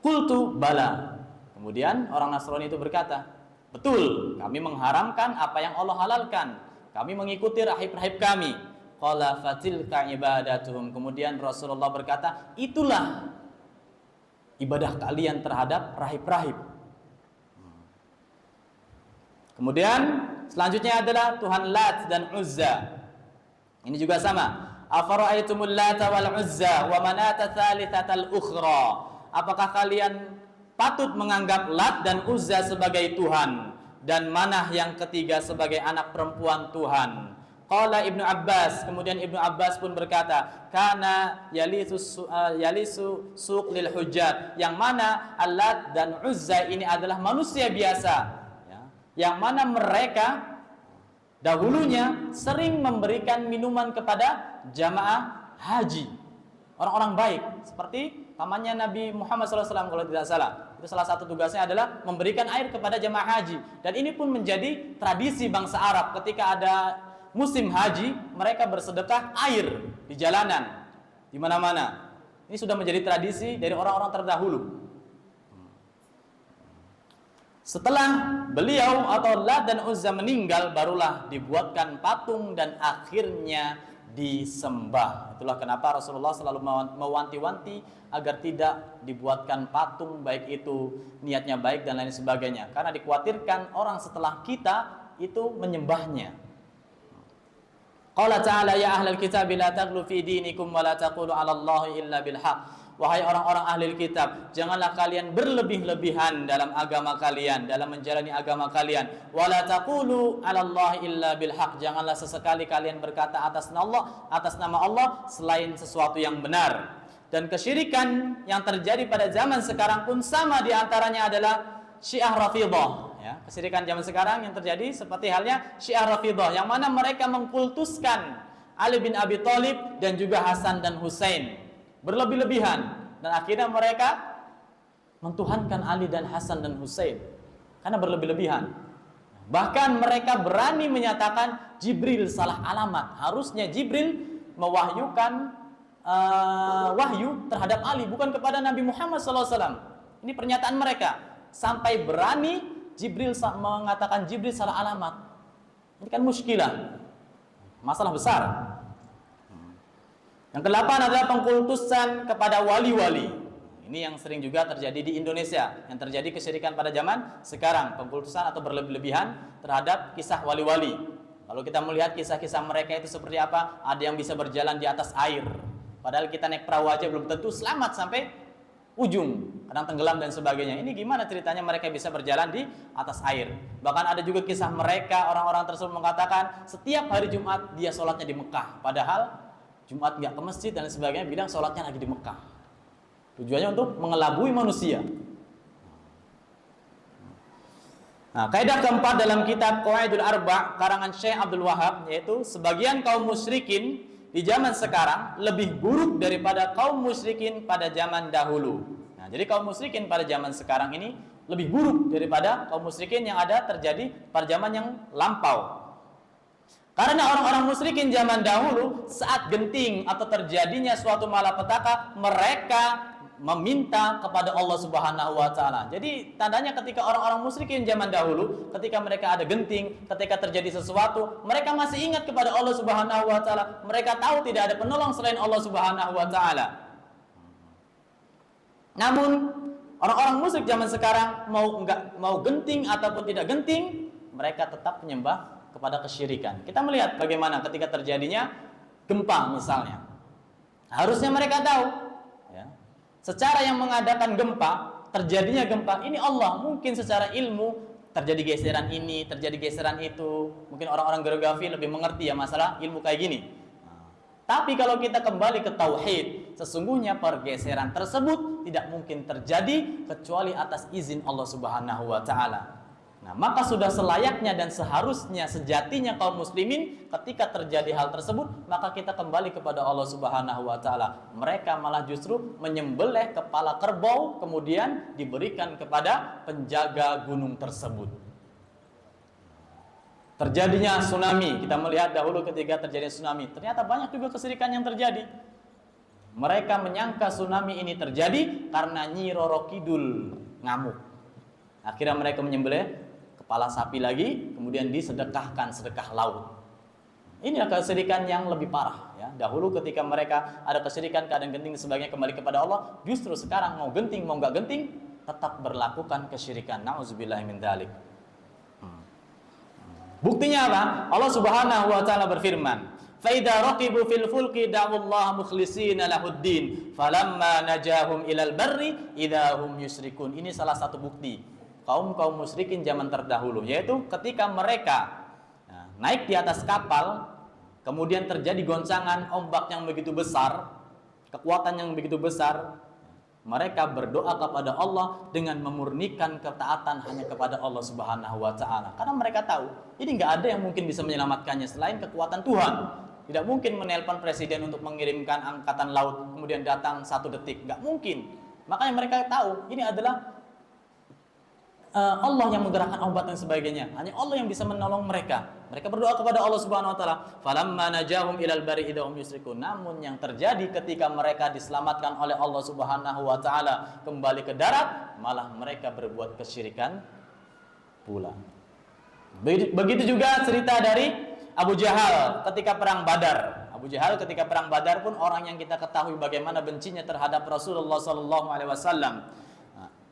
qultu bala. Kemudian orang Nasrani itu berkata, betul, kami mengharamkan apa yang Allah halalkan, kami mengikuti rahib-rahib kami. Qala fatilka ibadatuhum. Kemudian Rasulullah berkata, itulah ibadah kalian terhadap rahib-rahib. Kemudian selanjutnya adalah Tuhan Lat dan Uzza. Ini juga sama. Afara'aitumul Lata wal Uzza wa manata tsalitsatal ukhra. Apakah kalian patut menganggap Lat dan Uzza sebagai Tuhan, dan Manah yang ketiga sebagai anak perempuan Tuhan? Qala Ibnu Abbas. Kemudian Ibnu Abbas pun berkata, kana yalisu suq lil hujjat, yang mana Lat dan Uzza ini adalah manusia biasa, ya, yang mana mereka dahulunya sering memberikan minuman kepada jamaah haji, orang-orang baik, seperti pamannya Nabi Muhammad SAW kalau tidak salah. Itu salah satu tugasnya adalah memberikan air kepada jamaah haji, dan ini pun menjadi tradisi bangsa Arab. Ketika ada musim haji, mereka bersedekah air di jalanan, di mana-mana. Ini sudah menjadi tradisi dari orang-orang terdahulu. Setelah beliau atau Lat dan Uzza meninggal, barulah dibuatkan patung dan akhirnya disembah. Itulah kenapa Rasulullah selalu mewanti-wanti agar tidak dibuatkan patung, baik itu niatnya baik dan lain sebagainya, karena dikhawatirkan orang setelah kita itu menyembahnya. Qala ta'ala ya ahlal kitab la taghlu fi dinikum wa la taqulu 'ala Allahi illa bil haqq. Wahai orang-orang ahli kitab, janganlah kalian berlebih-lebihan dalam agama kalian, dalam menjalani agama kalian. Wa la taqulu 'ala Allahi illa bil haqq. Janganlah sesekali kalian berkata atas nama Allah selain sesuatu yang benar. Dan kesyirikan yang terjadi pada zaman sekarang pun sama, di antaranya adalah Syiah Rafidhah. Ya, kesyirikan zaman sekarang yang terjadi seperti halnya Syiah Rafidhah, yang mana mereka mengkultuskan Ali bin Abi Thalib dan juga Hasan dan Husain berlebih-lebihan, dan akhirnya mereka mentuhankan Ali dan Hasan dan Husain karena berlebih-lebihan. Bahkan mereka berani menyatakan Jibril salah alamat. Harusnya Jibril mewahyukan wahyu terhadap Ali, bukan kepada Nabi Muhammad SAW. Ini pernyataan mereka, sampai berani Jibril mengatakan Jibril salah alamat. Ini kan muskilah, masalah besar. Yang ke-8 adalah pengkultusan kepada wali-wali. Ini yang sering juga terjadi di Indonesia, yang terjadi kesyirikan pada zaman sekarang, pengkultusan atau berlebih-lebihan terhadap kisah wali-wali. Kalau kita melihat kisah-kisah mereka itu seperti apa, ada yang bisa berjalan di atas air, padahal kita naik perahu aja belum tentu selamat sampai ujung, kadang tenggelam dan sebagainya. Ini gimana ceritanya mereka bisa berjalan di atas air? Bahkan ada juga kisah mereka, orang-orang tersebut mengatakan setiap hari Jumat dia sholatnya di Mekah, padahal Jumat nggak ke masjid dan sebagainya, bilang sholatnya lagi di Mekah. Tujuannya untuk mengelabui manusia. Nah, kaidah keempat dalam kitab Qawaidul Arba' karangan Syekh Abdul Wahab, yaitu sebagian kaum musyrikin di zaman sekarang lebih buruk daripada kaum musyrikin pada zaman dahulu. Nah, jadi kaum musyrikin pada zaman sekarang ini lebih buruk daripada kaum musyrikin yang ada terjadi pada zaman yang lampau. Karena orang-orang musyrikin zaman dahulu saat genting atau terjadinya suatu malapetaka, mereka meminta kepada Allah Subhanahu wa taala. Jadi tandanya ketika orang-orang musyrikin zaman dahulu, ketika mereka ada genting, ketika terjadi sesuatu, mereka masih ingat kepada Allah Subhanahu wa taala. Mereka tahu tidak ada penolong selain Allah Subhanahu wa taala. Namun orang-orang musyrik zaman sekarang mau genting ataupun tidak genting, mereka tetap menyembah kepada kesyirikan. Kita melihat bagaimana ketika terjadinya gempa misalnya. Harusnya mereka tahu, ya, secara yang mengadakan gempa, terjadinya gempa, ini Allah. Mungkin secara ilmu terjadi geseran ini, terjadi geseran itu. Mungkin orang-orang geografi lebih mengerti ya masalah ilmu kayak gini. Tapi kalau kita kembali ke tauhid, sesungguhnya pergeseran tersebut tidak mungkin terjadi kecuali atas izin Allah Subhanahu wa taala. Nah, maka sudah selayaknya dan seharusnya sejatinya kaum muslimin ketika terjadi hal tersebut, maka kita kembali kepada Allah Subhanahu wa taala. Mereka malah justru menyembelih kepala kerbau kemudian diberikan kepada penjaga gunung tersebut. Terjadinya tsunami, kita melihat dahulu ketika terjadi tsunami, ternyata banyak juga kesyirikan yang terjadi. Mereka menyangka tsunami ini terjadi karena Nyi Roro Kidul ngamuk. Akhirnya mereka menyembelih kepala sapi lagi, kemudian disedekahkan sedekah laut. Ini adalah kesyirikan yang lebih parah. Ya. Dahulu ketika mereka ada kesyirikan, keadaan genting dan sebagainya kembali kepada Allah, justru sekarang mau genting mau nggak genting tetap berlakukan kesyirikan. Nauzubillah min dzalik. Buktinya apa? Allah Subhanahu wa taala berfirman, "Fa idza raqibu fil fulki da'ullaha mukhlishina lahuddin, falamma najahum ilal barri idza hum yusyrikun." Ini salah satu bukti kaum musyrikin zaman terdahulu, yaitu ketika mereka naik di atas kapal, kemudian terjadi goncangan ombak yang begitu besar, kekuatan yang begitu besar, mereka berdoa kepada Allah dengan memurnikan ketaatan hanya kepada Allah Subhanahu wa taala. Karena mereka tahu, ini nggak ada yang mungkin bisa menyelamatkannya selain kekuatan Tuhan. Tidak mungkin menelpon presiden untuk mengirimkan angkatan laut kemudian datang 1 detik, nggak mungkin. Makanya mereka tahu ini adalah Allah yang menggerakkan ombak dan sebagainya. Hanya Allah yang bisa menolong mereka. Mereka berdoa kepada Allah Subhanahu wa taala, "Falamma najahum ilal barri idahum yusyrikun." Namun yang terjadi ketika mereka diselamatkan oleh Allah Subhanahu wa taala kembali ke darat, malah mereka berbuat kesyirikan pula. Begitu juga cerita dari Abu Jahal ketika perang Badar. Abu Jahal ketika perang Badar pun orang yang kita ketahui bagaimana bencinya terhadap Rasulullah sallallahu alaihi wasallam.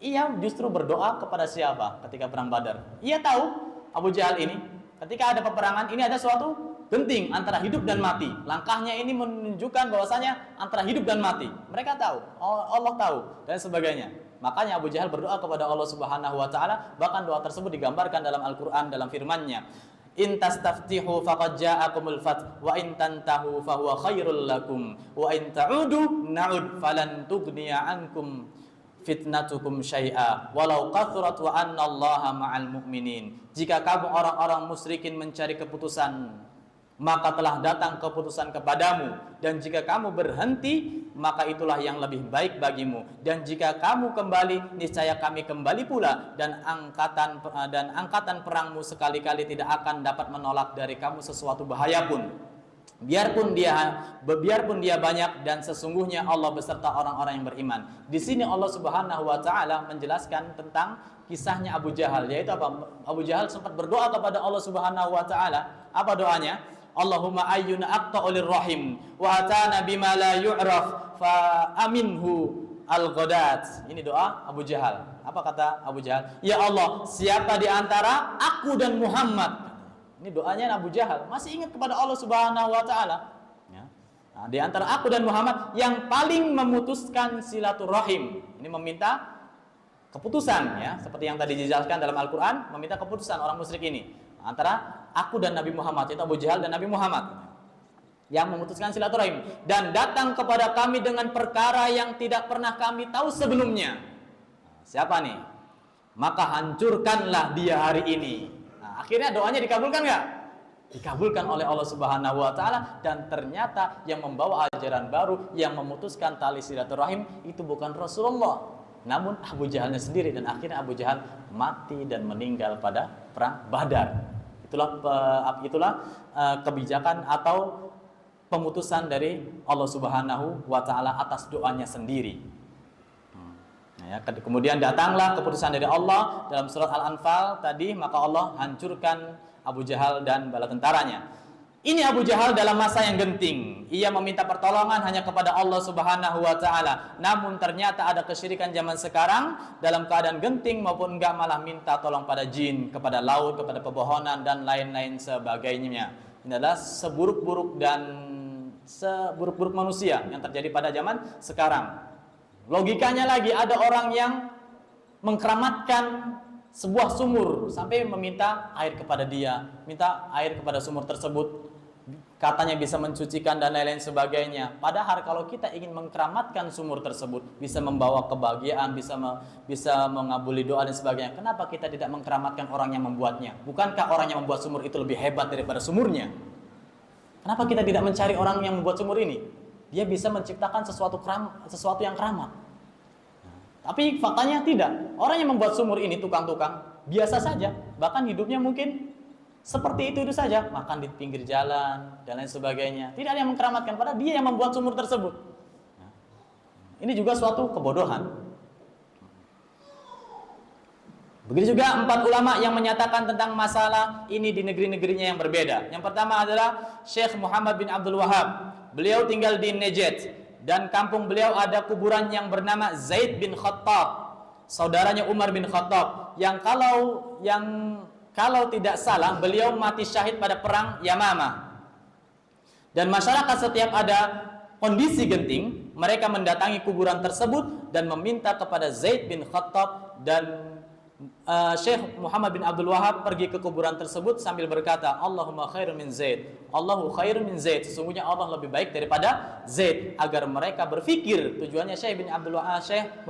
Ia justru berdoa kepada siapa ketika perang Badar? Ia tahu Abu Jahal ini ketika ada peperangan ini ada suatu genting antara hidup dan mati. Langkahnya ini menunjukkan bahwasanya antara hidup dan mati. Mereka tahu, Allah tahu dan sebagainya. Makanya Abu Jahal berdoa kepada Allah Subhanahu wa taala, bahkan doa tersebut digambarkan dalam Al-Qur'an dalam firman-Nya, "In tastaftihu faqad ja'akumul fath wa in tantahu fahuwa khairul lakum wa in ta'udu na'ud falan tughniya ankum fitnatukum syai'a walau kathurat wa annallaha ma'al mu'minin." Jika kamu orang-orang musyrikin mencari keputusan, maka telah datang keputusan kepadamu, dan jika kamu berhenti, maka itulah yang lebih baik bagimu, dan jika kamu kembali, niscaya kami kembali pula, dan angkatan perangmu sekali-kali tidak akan dapat menolak dari kamu sesuatu bahaya pun. Biarpun dia banyak, dan sesungguhnya Allah beserta orang-orang yang beriman. Di sini Allah Subhanahu wa taala menjelaskan tentang kisahnya Abu Jahal, yaitu apa? Abu Jahal sempat berdoa kepada Allah Subhanahu wa taala. Apa doanya? Allahumma ayyuna aqta'ulir rahim wa atana bima la yu'raf fa aminhu al-ghadat. Ini doa Abu Jahal. Apa kata Abu Jahal? Ya Allah, siapa di antara aku dan Muhammad? Ini doanya Abu Jahal, masih ingat kepada Allah Subhanahu wa taala. Ya. Nah, di antara aku dan Muhammad yang paling memutuskan silaturahim. Ini meminta keputusan, ya, seperti yang tadi dijelaskan dalam Al-Quran, meminta keputusan orang musyrik ini antara aku dan Nabi Muhammad, itu Abu Jahal dan Nabi Muhammad yang memutuskan silaturahim, dan datang kepada kami dengan perkara yang tidak pernah kami tahu sebelumnya. Siapa nih? Maka hancurkanlah dia hari ini. Nah, akhirnya doanya dikabulkan nggak? Dikabulkan oleh Allah Subhanahu wa taala, dan ternyata yang membawa ajaran baru, yang memutuskan tali silaturahim itu bukan Rasulullah, namun Abu Jahalnya sendiri, dan akhirnya Abu Jahal mati dan meninggal pada perang Badar. Itulah kebijakan atau pemutusan dari Allah Subhanahu wa taala atas doanya sendiri. Ya, kemudian datanglah keputusan dari Allah dalam surat Al-Anfal tadi, maka Allah hancurkan Abu Jahal dan bala tentaranya. Ini Abu Jahal dalam masa yang genting. Ia meminta pertolongan hanya kepada Allah Subhanahu wa taala. Namun ternyata ada kesyirikan zaman sekarang, dalam keadaan genting maupun enggak malah minta tolong pada jin, kepada laut, kepada pepohonan dan lain-lain sebagainya. Ini adalah seburuk-buruk manusia yang terjadi pada zaman sekarang. Logikanya lagi, ada orang yang mengkeramatkan sebuah sumur sampai meminta air kepada dia, minta air kepada sumur tersebut, katanya bisa mencucikan dan lain-lain sebagainya. Padahal kalau kita ingin mengkeramatkan sumur tersebut, bisa membawa kebahagiaan, bisa mengabuli doa dan sebagainya, kenapa kita tidak mengkeramatkan orang yang membuatnya? Bukankah orang yang membuat sumur itu lebih hebat daripada sumurnya? Kenapa kita tidak mencari orang yang membuat sumur ini? Dia bisa menciptakan sesuatu yang keramat. Tapi faktanya tidak. Orang yang membuat sumur ini, tukang-tukang biasa saja, bahkan hidupnya mungkin seperti itu saja, makan di pinggir jalan dan lain sebagainya. Tidak ada yang mengkeramatkan, padahal dia yang membuat sumur tersebut. Ini juga suatu kebodohan. Begitu juga 4 ulama yang menyatakan tentang masalah ini di negeri-negerinya yang berbeda. Yang pertama adalah Syekh Muhammad bin Abdul Wahab. Beliau tinggal di Najd, dan kampung beliau ada kuburan yang bernama Zaid bin Khattab, saudaranya Umar bin Khattab, yang kalau tidak salah beliau mati syahid pada perang Yamamah. Dan masyarakat setiap ada kondisi genting, mereka mendatangi kuburan tersebut dan meminta kepada Zaid bin Khattab, dan Syekh Muhammad bin Abdul Wahab pergi ke kuburan tersebut sambil berkata, Allahumma khairun min Zaid, Allahu khairun min Zaid, sesungguhnya Allah lebih baik daripada Zaid. Agar mereka berpikir, tujuannya Syekh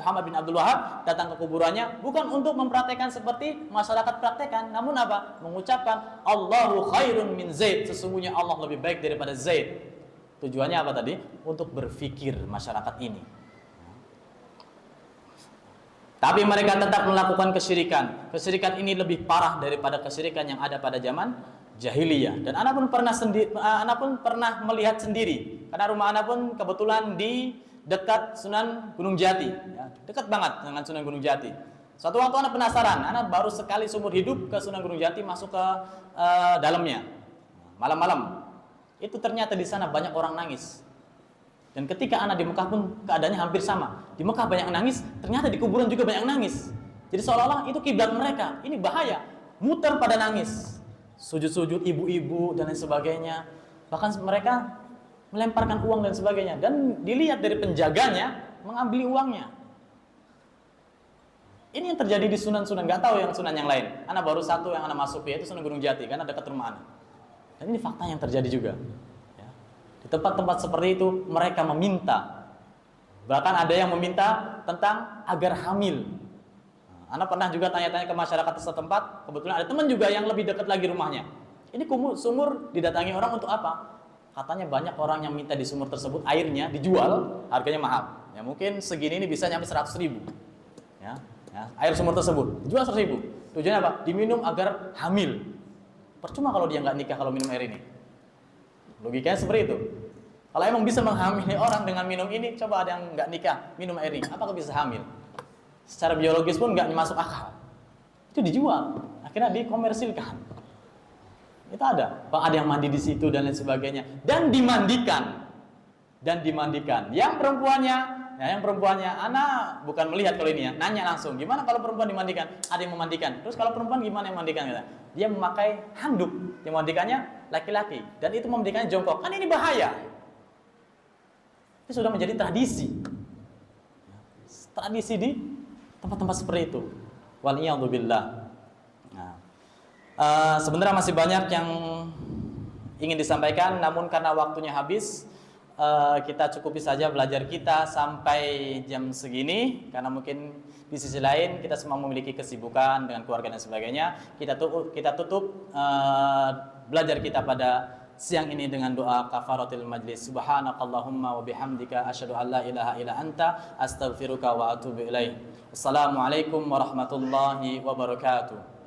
Muhammad bin Abdul Wahab datang ke kuburannya bukan untuk mempraktekkan seperti masyarakat praktekkan, namun apa? Mengucapkan Allahu khairun min Zaid, sesungguhnya Allah lebih baik daripada Zaid. Tujuannya apa tadi? Untuk berpikir masyarakat ini. Tapi mereka tetap melakukan kesyirikan. Kesyirikan ini lebih parah daripada kesyirikan yang ada pada zaman jahiliyah. Dan anak pun pernah melihat sendiri. Karena rumah anak pun kebetulan di dekat Sunan Gunung Jati, ya, dekat banget dengan Sunan Gunung Jati. Suatu waktu anak penasaran, anak baru sekali seumur hidup ke Sunan Gunung Jati, masuk ke dalamnya malam-malam. Itu ternyata di sana banyak orang nangis. Dan ketika anak di Mekah pun keadaannya hampir sama. Di Mekah banyak nangis, ternyata di kuburan juga banyak nangis. Jadi seolah-olah itu kiblat mereka. Ini bahaya, muter pada nangis. Sujud-sujud ibu-ibu dan lain sebagainya. Bahkan mereka melemparkan uang dan sebagainya. Dan dilihat dari penjaganya mengambil uangnya. Ini yang terjadi di sunan-sunan, gak tahu yang sunan yang lain. Anak baru satu yang anak masuk, yaitu Sunan Gunung Jati, karena dekat rumah anak. Dan ini fakta yang terjadi juga. Di tempat-tempat seperti itu mereka meminta. Bahkan ada yang meminta tentang agar hamil. Anak pernah juga tanya-tanya ke masyarakat setempat. Kebetulan ada teman juga yang lebih dekat lagi rumahnya. Ini sumur didatangi orang untuk apa? Katanya banyak orang yang minta di sumur tersebut airnya dijual, harganya mahal. Ya mungkin segini ini bisa nyampe 100.000. Ya, air sumur tersebut dijual 100.000. Tujuannya apa? Diminum agar hamil. Percuma kalau dia nggak nikah kalau minum air ini. Logikanya seperti itu. Kalau emang bisa menghamili orang dengan minum ini, coba ada yang nggak nikah, minum air ini, apakah bisa hamil? Secara biologis pun nggak masuk akal. Itu dijual, akhirnya dikomersilkan. Itu ada, Bang, ada yang mandi di situ dan lain sebagainya, dan dimandikan. Yang perempuannya, anak bukan melihat kalau ini ya, nanya langsung, gimana kalau perempuan dimandikan? Ada yang memandikan. Terus kalau perempuan gimana yang memandikan? Dia memakai handuk, yang memandikannya laki-laki, dan itu memandikannya jongkok. Kan ini bahaya. Itu sudah menjadi tradisi. Tradisi di tempat-tempat seperti itu. Waliyadzubillah. Nah, sebenarnya masih banyak yang ingin disampaikan, namun karena waktunya habis, kita cukupi saja belajar kita sampai jam segini, karena mungkin di sisi lain kita semua memiliki kesibukan dengan keluarga dan sebagainya. Kita tutup belajar kita pada siang ini dengan doa kafaratul majlis. Subhanakallahumma wa bihamdika asyhadu an la ilaha illa anta astaghfiruka wa atubu ilaik. Assalamualaikum warahmatullahi wabarakatuh.